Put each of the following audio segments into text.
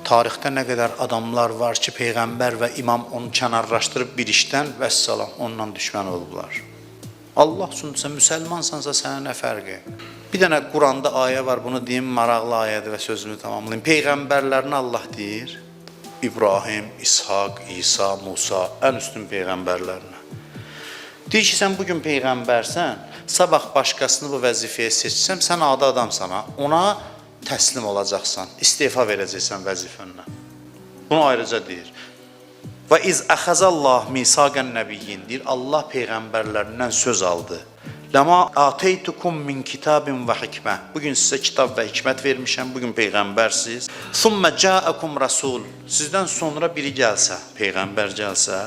tarixdə nə qədər adamlar var ki, peyğəmbər və imam onu kənarlaşdırıb bir işdən vəssalam, ondan düşmən olublar. Allah üçün sən müsəlmansansa sənə nə fərqi? Bir dənə Quranda ayə var, bunu deyim, maraqlı ayədir və sözümü tamamlayayım. Peyğəmbərlərini Allah deyir, İbrahim, İshak, İsa, Musa, ən üstün peyğəmbərlərinə. Deyir ki, sən bugün peyğəmbərsən, sabah başqasını bu vəzifəyə seçsəm, sən adi adamsan, ona təslim olacaqsan, istefa verəcəksən vəzifəndən. Bunu ayrıca deyir. Və iz əxəzəllah misaqən nəbiyyin, deyir, Allah peyğəmbərlərindən söz aldı. Ləma ateytukum min kitabin və hikmə. Bugün sizə kitab və hikmət vermişəm, bugün peyğəmbərsiz. Thumma ca'akum rasul. Sizdən sonra biri gəlsə, peyğəmbər gəlsə,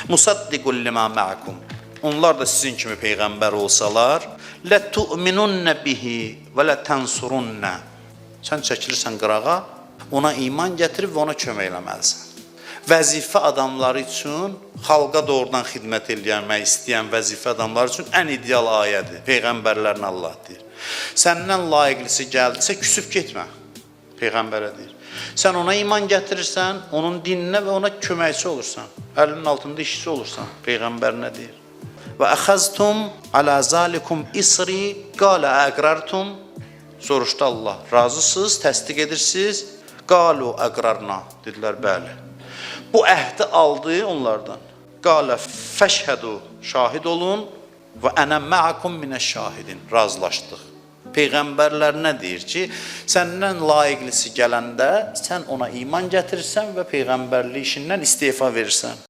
musaddiqul lima ma'akum. Onlar da sizin kimi peyğəmbər olsalar, la tu'minunna bihi və la tansurunna. Sən çəkilirsən qırağa, ona iman gətirib və ona kömək eləməlisən. Vəzifə adamları üçün, xalqa doğrudan xidmət eləmək istəyən vəzifə adamları üçün ən ideal ayədir. Peyğəmbərlərin Allah deyir. Səndən layiqlisi gəldisə, küsüb getmə. Peyğəmbərə deyir. Sən ona iman gətirirsən, onun dininə və ona köməkçi olursan. Əlinin altında işçi olursan. Peyğəmbərinə deyir. Və əxəztum alə zalikum isri qalə əqrartum. Soruşdu Allah. Razısınız, təsdiq edirsiniz. Qalu əqrarna. Dedilər, bəli. Bu əhdi aldı onlardan. Qalə fəşhədu, şahid olun və ənə məakum minəş-şahidin. Razılaşdıq. Peyğəmbərlərinə deyir ki, səndən layiqlisi gələndə sən ona iman gətirirsən və peyğəmbərlik işindən istefa verirsən.